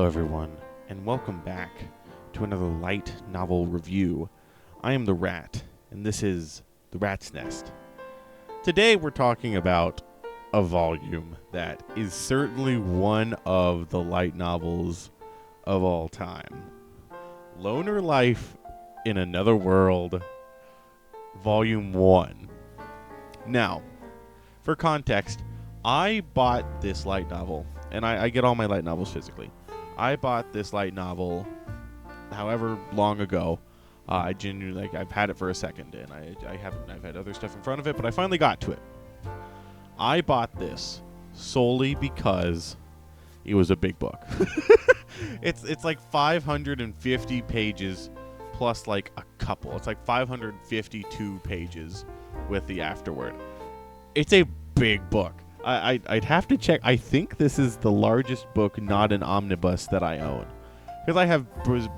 everyone, and welcome back to another light novel review. I am the Rat, and this is The Rat's Nest. Today we're talking about a volume that is certainly one of the light novels of all time. Loner Life in Another World, Volume 1. Now, for context, I bought this light novel, and I get all my light novels physically. I bought this light novel however long ago. I genuinely, I've had it for a second, and I've had other stuff in front of it, but I finally got to it. I bought this solely because it was a big book. It's like 550 pages plus like a couple. It's like 552 pages with the afterword. It's a big book. I'd have to check. I think this is the largest book, not an omnibus, that I own. Because I have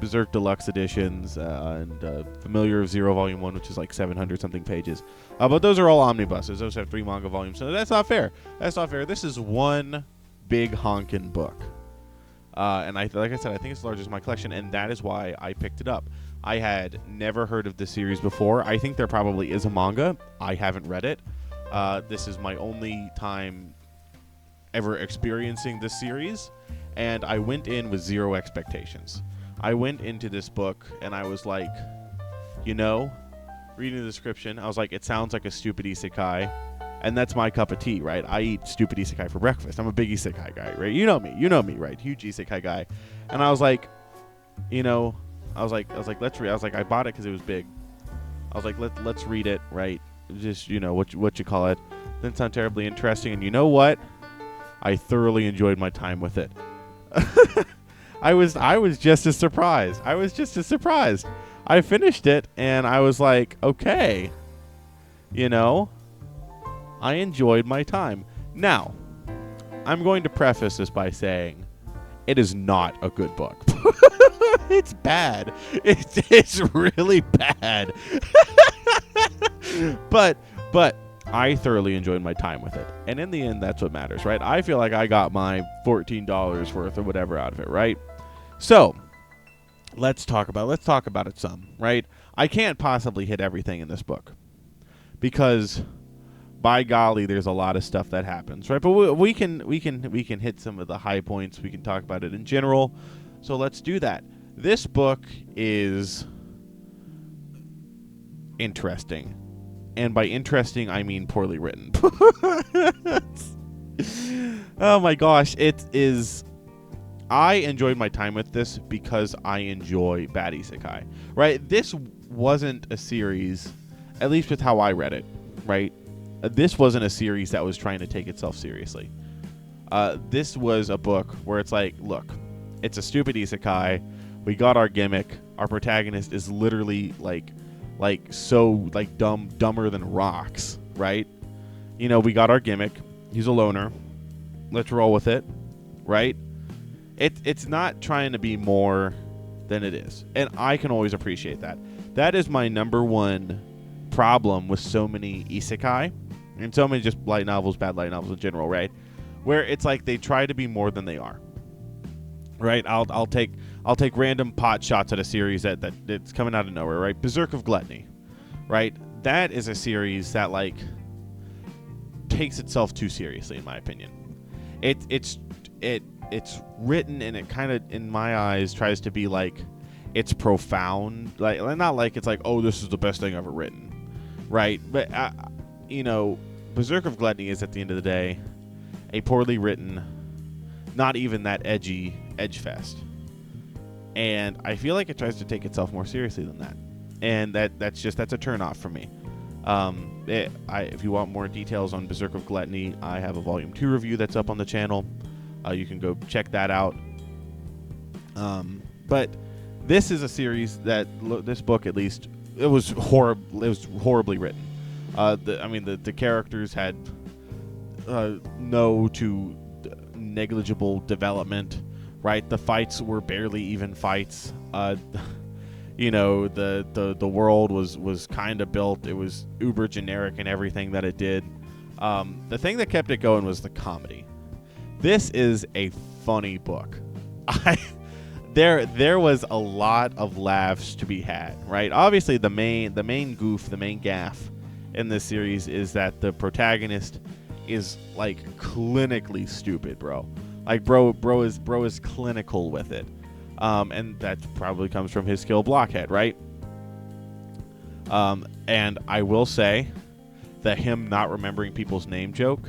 Berserk Deluxe editions and Familiar of Zero Volume 1, which is like 700-something pages. But those are all omnibuses. Those have 3 manga volumes. So that's not fair. That's not fair. This is one big honkin' book. And like I said, I think it's the largest in my collection, and that is why I picked it up. I had never heard of this series before. I think there probably is a manga. I haven't read it. This is my only time ever experiencing this series, and I went in with zero expectations. I went into this book, and I was like, reading the description, I was like, it sounds like a stupid isekai, and that's my cup of tea, right? I eat stupid isekai for breakfast. I'm a big isekai guy, right? You know me, right? Huge isekai guy. And I was like, let's read. I was like, I bought it because it was big. I was like, let's read it, right? Just, what you call it. Didn't sound terribly interesting, and you know what? I thoroughly enjoyed my time with it. I was just as surprised. I finished it, and I was like, okay, I enjoyed my time. Now, I'm going to preface this by saying it is not a good book. It's bad. It's really bad. But I thoroughly enjoyed my time with it. And in the end, that's what matters, right? I feel like I got my $14 worth or whatever out of it, right? So, let's talk about it some, right? I can't possibly hit everything in this book because by golly, there's a lot of stuff that happens, right? But we can hit some of the high points. We can talk about it in general. So let's do that. This book is interesting. And by interesting, I mean poorly written. Oh my gosh, it is. I enjoyed my time with this because I enjoy bad isekai, right? This wasn't a series, at least with how I read it, right? This wasn't a series that was trying to take itself seriously. This was a book where it's like, look, it's a stupid isekai. We got our gimmick. Our protagonist is literally dumber than rocks, right? We got our gimmick. He's a loner. Let's roll with it, right? It's not trying to be more than it is, and I can always appreciate that. That is my number one problem with so many isekai and so many just light novels, bad light novels in general, right? Where it's like they try to be more than they are, right? I'll take random pot shots at a series that's coming out of nowhere, right? Berserk of Gluttony, right? That is a series that takes itself too seriously, in my opinion. It's written, and it kind of, in my eyes, tries to be like it's profound, not like it's like, oh, this is the best thing ever written, right? But Berserk of Gluttony is, at the end of the day, a poorly written, not even that edgy edge fest. And I feel like it tries to take itself more seriously than that. And that's a turnoff for me. If you want more details on Berserk of Gluttony, I have a Volume 2 review that's up on the channel. You can go check that out. But this is a series that, this book at least, it was horribly written. The characters had no to negligible development, right? The fights were barely even fights. The world was kind of built. It was uber generic in everything that it did. The thing that kept it going was the comedy. This is a funny book. there was a lot of laughs to be had, right? Obviously, the main goof, the main gaffe in this series is that the protagonist is like clinically stupid, bro. Like bro is clinical with it, and that probably comes from his skill blockhead, right? And I will say that him not remembering people's name joke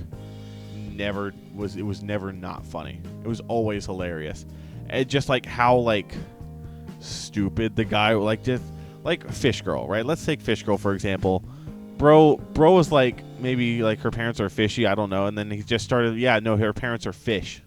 was never not funny. It was always hilarious. And just like how like stupid the guy, like just like Fish Girl, right? Let's take Fish Girl for example. Bro was like, maybe like her parents are fishy, I don't know, and then he just started, yeah, no, her parents are fish.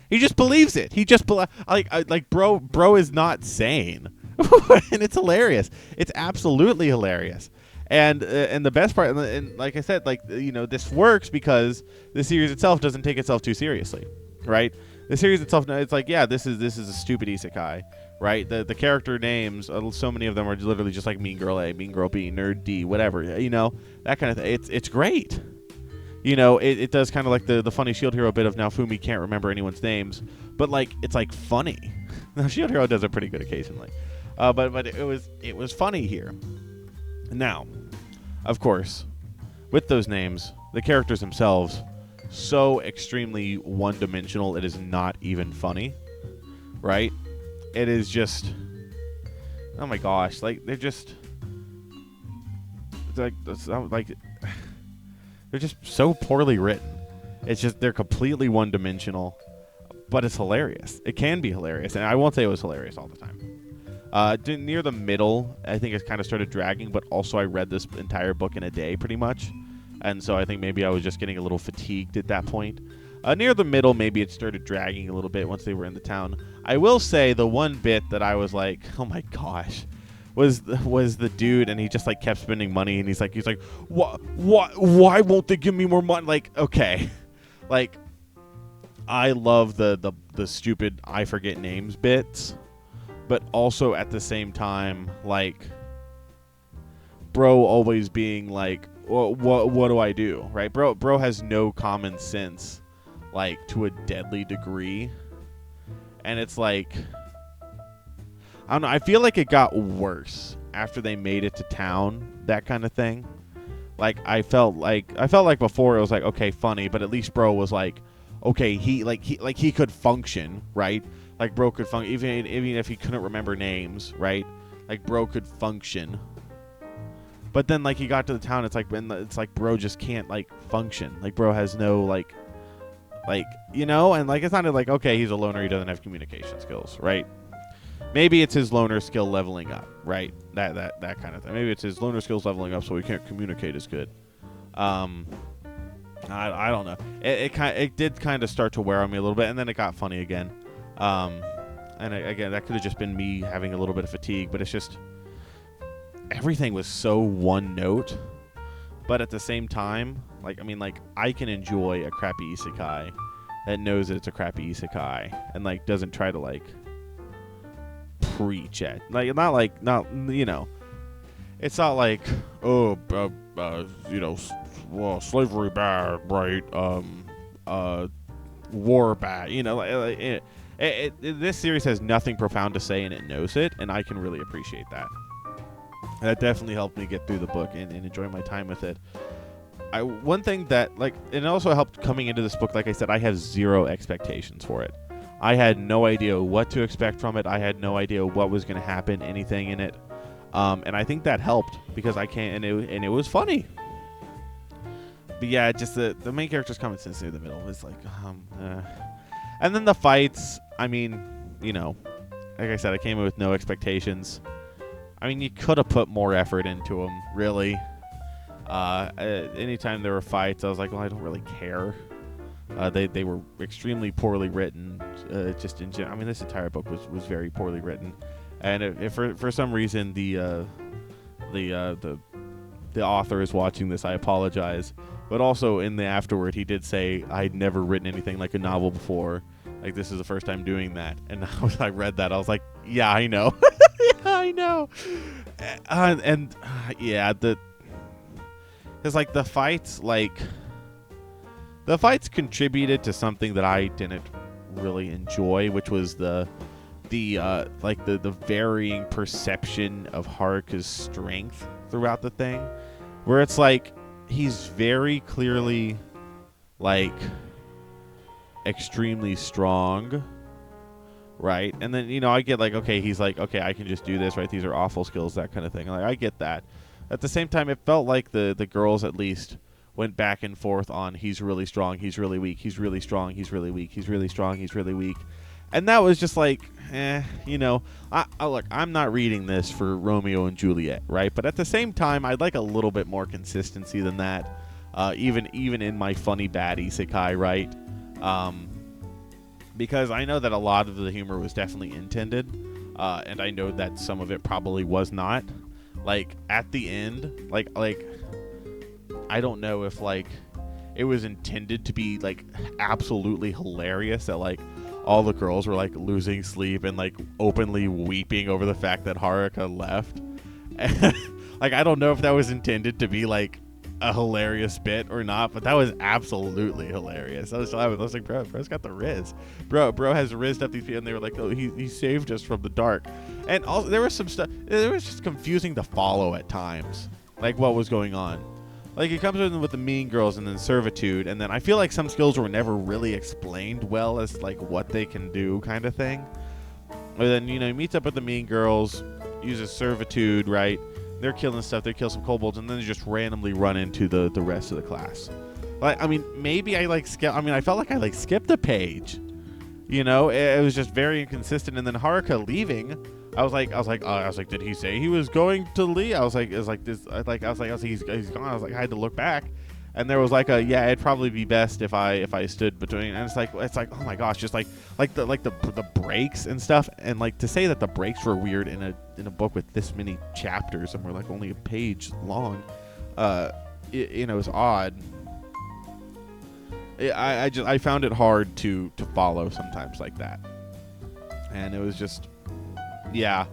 He just believes it. He just like bro is not sane. And it's hilarious. It's absolutely hilarious. And the best part, and like I said, like, you know, this works because the series itself doesn't take itself too seriously, right? The series itself, it's like, yeah, this is a stupid isekai, right? The character names, so many of them are literally just like Mean Girl A, Mean Girl B, Nerd D, whatever, you know, that kind of thing. It's great. You know, it does kind of like the funny Shield Hero bit of now Fumi can't remember anyone's names, but like it's like funny. Now Shield Hero does it pretty good occasionally, but it was funny here. Now, of course, with those names, the characters themselves so extremely one-dimensional it is not even funny, right? It is just, oh my gosh, like they're just like they're just so poorly written. It's just they're completely one-dimensional, but it's hilarious. It can be hilarious, and I won't say it was hilarious all the time. Near the middle, I think it kind of started dragging, but also I read this entire book in a day pretty much, and so I think maybe I was just getting a little fatigued at that point. Near the middle, maybe it started dragging a little bit once they were in the town. I will say the one bit that I was like, oh my gosh, was the dude, and he just like kept spending money, and he's like, why won't they give me more money? Like, okay, like I love the stupid I forget names bits, but also at the same time, like, bro always being like, what do I do, right? Bro has no common sense, like, to a deadly degree. And it's like, I don't know, I feel like it got worse after they made it to town, that kind of thing. Like, I felt like before it was like, okay, funny, but at least bro was like, okay, he could function, right? Like, bro could function, even if he couldn't remember names, right? Like, bro could function. But then, like, he got to the town, it's like bro just can't, like, function. Like, bro has no, like, you know? And, like, it's not like, okay, he's a loner, he doesn't have communication skills, right? Maybe it's his loner skill leveling up, right? That kind of thing. Maybe it's his loner skills leveling up so he can't communicate as good. I don't know. It did kind of start to wear on me a little bit, and then it got funny again. And again, that could have just been me having a little bit of fatigue, but it's just everything was so one note. But at the same time, like, I mean, like, I can enjoy a crappy isekai that knows that it's a crappy isekai and, like, doesn't try to, like, preach at, like, not you know, it's not like, oh, you know, well, slavery bad, right? War bad, you know, like, this series has nothing profound to say, and it knows it, and I can really appreciate that. That definitely helped me get through the book and enjoy my time with it. One thing that, like, it also helped coming into this book, like I said, I have zero expectations for it. I had no idea what to expect from it. I had no idea what was going to happen, anything in it. And I think that helped because I can't, and it was funny. But yeah, just the main character's common sense near the middle is like, and then the fights, I mean, you know, like I said, I came in with no expectations. I mean, you could have put more effort into them, really. Anytime there were fights, I was like, well, I don't really care. They were extremely poorly written. Just in general, I mean, this entire book was very poorly written. And if for some reason the author is watching this, I apologize. But also in the afterward, he did say I'd never written anything like a novel before. Like, this is the first time doing that. And I read that, I was like, yeah, I know. Yeah, I know. Yeah, it's like the fights contributed to something that I didn't really enjoy, which was the the varying perception of Haruka's strength throughout the thing, where it's like he's very clearly like extremely strong, right? And then I get like, okay, he's like, okay, I can just do this, right? These are awful skills, that kind of thing. Like I get that. At the same time, it felt like the girls at least went back and forth on he's really strong, he's really weak, he's really strong, he's really weak, he's really strong, he's really weak. And that was just like, look, I'm not reading this for Romeo and Juliet, right? But at the same time, I'd like a little bit more consistency than that, even in my funny bad isekai, right? Because I know that a lot of the humor was definitely intended, and I know that some of it probably was not. Like, at the end, like I don't know if, like, it was intended to be, like, absolutely hilarious that, like, all the girls were like losing sleep and like openly weeping over the fact that Haruka left. Like, I don't know if that was intended to be like a hilarious bit or not, but that was absolutely hilarious. I was like, bro's got the riz. Bro has rizzed up these people, and they were like, oh, he saved us from the dark. And also there was some stuff. It was just confusing to follow at times, like what was going on. Like, it comes in with the mean girls and then servitude, and then I feel like some skills were never really explained well as, like, what they can do kind of thing. And then, he meets up with the mean girls, uses servitude, right? They're killing stuff. They kill some kobolds, and then they just randomly run into the rest of the class. Like, I mean, maybe I, like, I felt like I, like, skipped a page. It was just very inconsistent. And then Haruka leaving, I was like, did he say he was going to leave? I was like, he's gone. I was like, I had to look back, and there was like it'd probably be best if I stood between. And it's like, oh my gosh, just like the breaks and stuff, and like to say that the breaks were weird in a book with this many chapters and were like only a page long, it was odd. I found it hard to follow sometimes like that, and it was just. Yeah,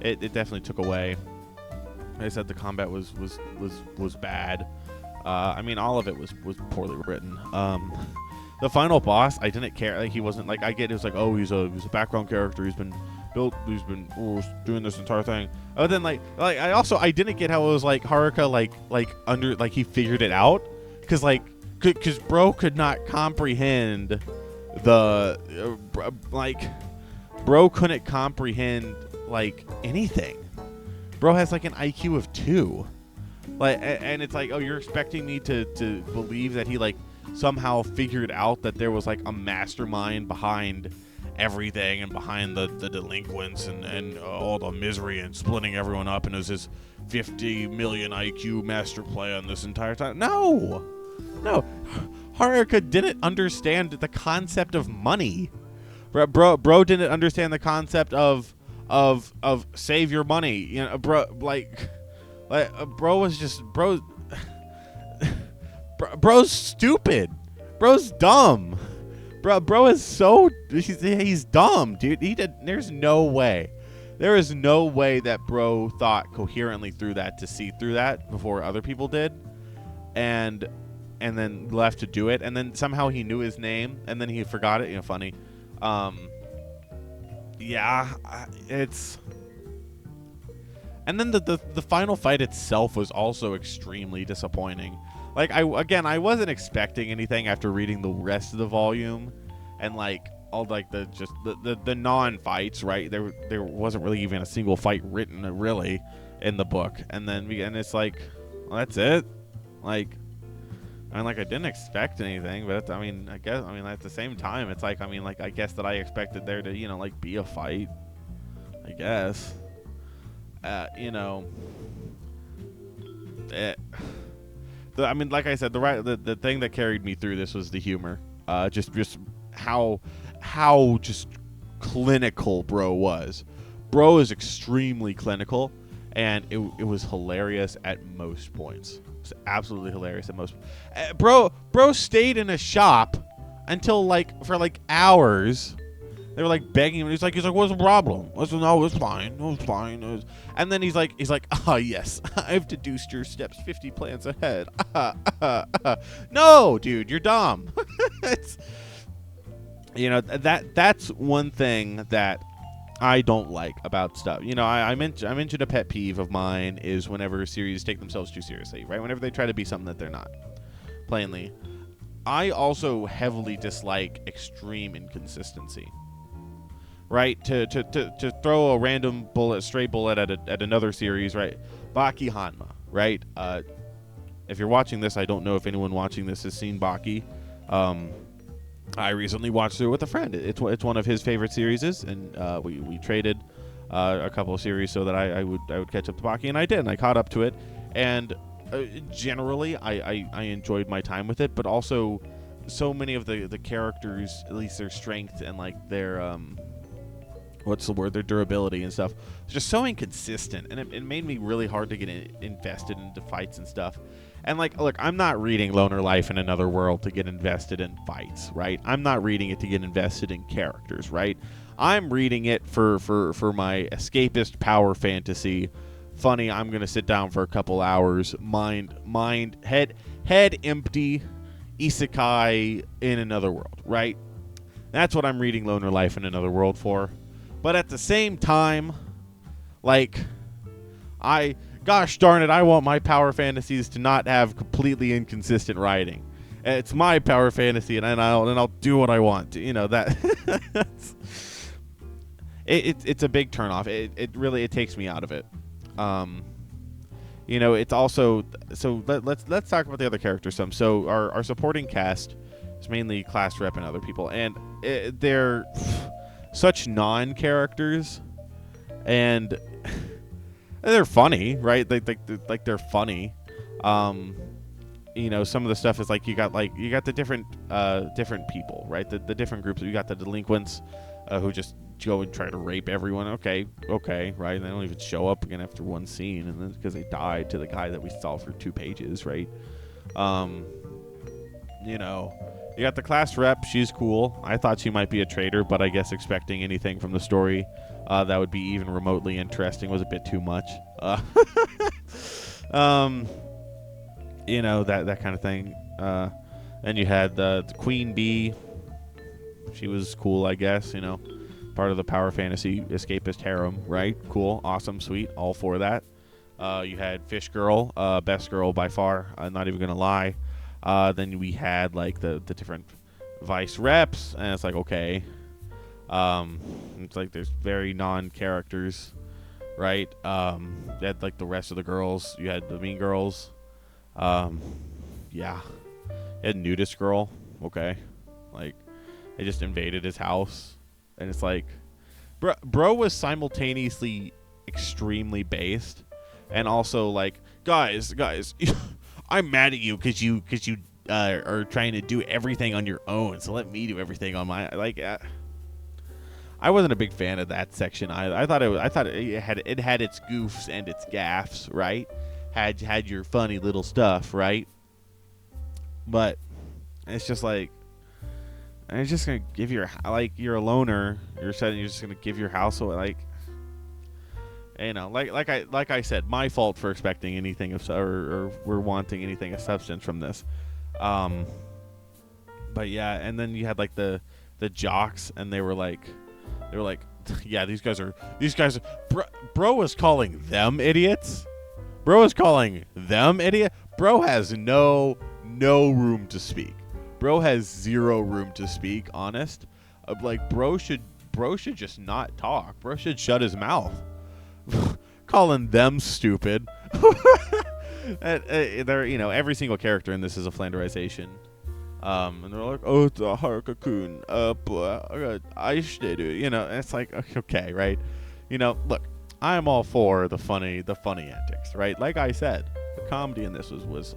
it definitely took away. Like I said, the combat was bad. I mean, all of it was poorly written. The final boss, I didn't care. Like, he wasn't like, I get it was like, oh, he's a background character. He's been doing this entire thing. But then like I didn't get how it was like Haruka like he figured it out, because bro could not comprehend the bro couldn't comprehend like anything. Bro has like an IQ of 2, like, and it's like, oh, you're expecting me to believe that he like somehow figured out that there was like a mastermind behind everything and behind the delinquents and all the misery and splitting everyone up, and it was this 50 million IQ master plan this entire time. No, Haruka didn't understand the concept of money. Bro didn't understand the concept of save your money. Bro was just bro's stupid. Bro's dumb. Bro is so he's dumb, dude. There's no way. There is no way that bro thought coherently through that to see through that before other people did, and then left to do it, and then somehow he knew his name, and then he forgot it. Funny. It's, and then the final fight itself was also extremely disappointing. Like, I wasn't expecting anything after reading the rest of the volume, and like all like the non-fights, right? There wasn't really even a single fight written really in the book, and it's like, well, that's it. Like, I didn't expect anything, but I guess at the same time, it's like, I guess that I expected there to, like, be a fight, I guess. Like I said, the thing that carried me through this was the humor. Just how just clinical bro was. Bro is extremely clinical, and it was hilarious at most points. It's absolutely hilarious at most. Bro stayed in a shop until for hours. They were like begging him. He's like, what's the problem? No, it's fine. No, it's fine. And then he's like, yes, I've deduced your steps 50 plans ahead. No, dude, you're dumb. It's, that's one thing that I don't like about stuff. I mentioned a pet peeve of mine is whenever series take themselves too seriously, right? Whenever they try to be something that they're not, plainly. I also heavily dislike extreme inconsistency, right? To throw a random bullet, stray bullet at another series, right? Baki Hanma, right? If you're watching this, I don't know if anyone watching this has seen Baki. I recently watched it with a friend. It's one of his favorite series, and we traded a couple of series so that I would catch up to Baki, and I did, and I caught up to it, and generally I enjoyed my time with it, but also so many of the characters, at least their strength and like their their durability and stuff, was just so inconsistent, and it made me really hard to get invested into fights and stuff. And like, look, I'm not reading Loner Life in Another World to get invested in fights, right? I'm not reading it to get invested in characters, right? I'm reading it for my escapist power fantasy. Funny, I'm gonna sit down for a couple hours, head empty, isekai in another world, right? That's what I'm reading Loner Life in Another World for. But at the same time, like, gosh darn it, I want my power fantasies to not have completely inconsistent writing. It's my power fantasy, and I'll do what I want. That it's a big turnoff. It takes me out of it. It's also, so let's talk about the other characters some. So our supporting cast is mainly class rep and other people, and they're such non-characters, and they're funny, right? They're funny. Some of the stuff is like you got the different people, right? The different groups. You got the delinquents who just go and try to rape everyone. Okay, right? And they don't even show up again after one scene, and then because they died to the guy that we saw for 2 pages, right? You got the class rep. She's cool. I thought she might be a traitor, but I guess expecting anything from the story that would be even remotely interesting was a bit too much. That kind of thing. And you had the Queen Bee. She was cool, I guess. Part of the power fantasy escapist harem, right? Cool, awesome, sweet, all for that. You had Fish Girl, best girl by far. I'm not even gonna lie. Then we had like the different vice reps, and it's like, okay, it's like there's very non-characters, right? You had like the rest of the girls. You had the mean girls. Yeah, you had nudist girl. Okay, like they just invaded his house, and it's like, bro was simultaneously extremely based, and also like, guys. I'm mad at you because you are trying to do everything on your own. So let me do everything on my I wasn't a big fan of that section either. I thought it had its goofs and its gaffes, right? Had your funny little stuff, right? But it's just like, it's just gonna give your, like, you're a loner. You're just gonna give your house away, like. Like I said, my fault for expecting anything or we're wanting anything of substance from this. But yeah, and then you had like the jocks, and they were like, yeah, these guys are bro was calling them idiots. Bro has no room to speak. Bro has zero room to speak. Honest, like bro should just not talk. Bro should shut his mouth. Calling them stupid. They're, every single character in this is a flanderization. And they're like, oh, it's a Harakakun. I should do. And it's like, okay, right? Look, I'm all for the funny antics, right? Like I said, the comedy in this was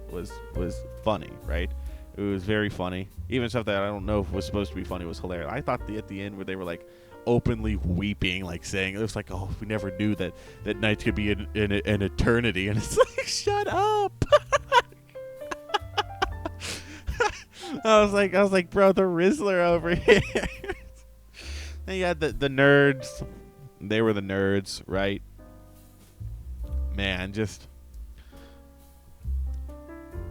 funny, right? It was very funny. Even stuff that I don't know if was supposed to be funny was hilarious. I thought at the end where they were like openly weeping, like saying, it was like, oh, we never knew that nights could be an eternity, and it's like, shut up. I was like, bro, the Rizzler over here. And you had the nerds. They were the nerds, right? Man, just,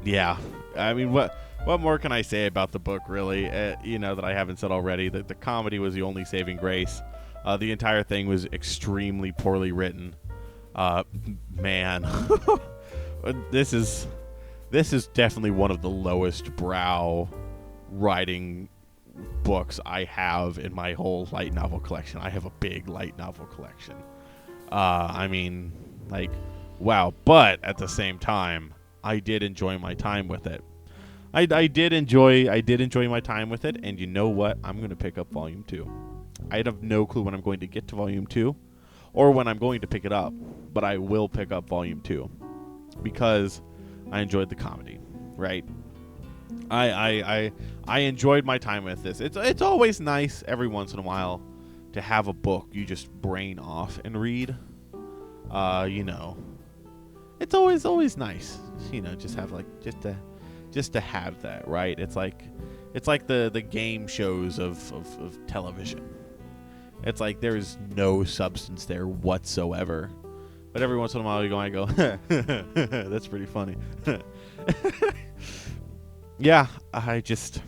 yeah. I mean, what more can I say about the book, really? That I haven't said already. That the comedy was the only saving grace. The entire thing was extremely poorly written. Man, this is definitely one of the lowest brow writing books I have in my whole light novel collection. I have a big light novel collection. I mean, like, wow. But at the same time, I did enjoy my time with it. I did enjoy my time with it, and you know what? I'm going to pick up Volume 2. I have no clue when I'm going to get to Volume 2 or when I'm going to pick it up, but I will pick up Volume 2 because I enjoyed the comedy, right? I enjoyed my time with this. It's always nice every once in a while to have a book you just brain off and read. You know, it's always nice, you know, just have like just to have that, right? It's like the game shows of television. It's like there's no substance there whatsoever. But every once in a while I go, that's pretty funny. Yeah, the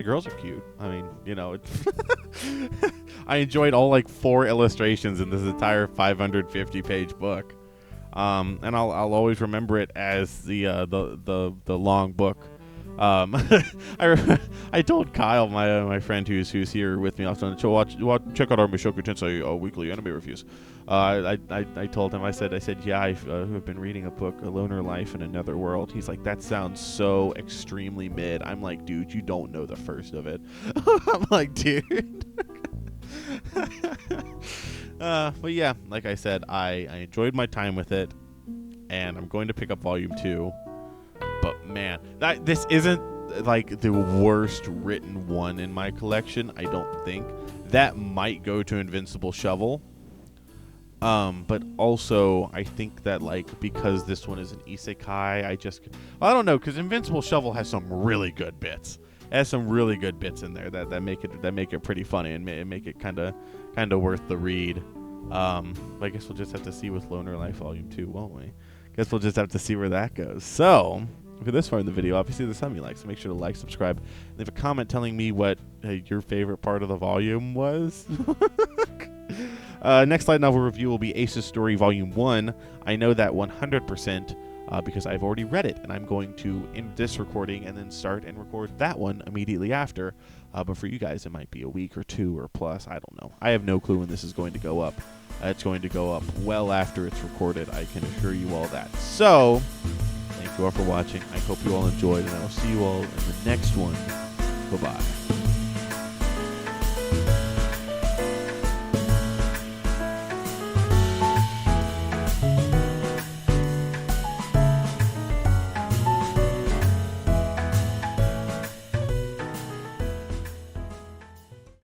girls are cute. I mean, you know, I enjoyed all like 4 illustrations in this entire 550-page book. And I'll always remember it as the long book. I told Kyle, my friend who's here with me often, to check out our Mushoku Tensei weekly anime reviews. I told him, I said, yeah, I've been reading a book, A Loner Life in Another World. He's like, that sounds so extremely mid. I'm like, dude, you don't know the first of it. I'm like, dude. But yeah, like I said, I enjoyed my time with it, and I'm going to pick up Volume 2. But man, this isn't like the worst written one in my collection, I don't think. That might go to Invincible Shovel. But also, I think that like because this one is an isekai, I don't know, because Invincible Shovel has some really good bits. It has some really good bits in there that make it pretty funny and make it kind of worth the read. I guess we'll just have to see with Loner Life Volume 2, won't we? Guess we'll just have to see where that goes. So, if you're this far in the video, obviously there's something you like, so make sure to like, subscribe, and leave a comment telling me what your favorite part of the volume was. Next light novel review will be Ace's Story Volume 1. I know that 100% because I've already read it, and I'm going to end this recording and then start and record that one immediately after. But for you guys, it might be a week or 2 or plus. I don't know. I have no clue when this is going to go up. It's going to go up well after it's recorded. I can assure you all that. So, thank you all for watching. I hope you all enjoyed, and I will see you all in the next one. Bye-bye.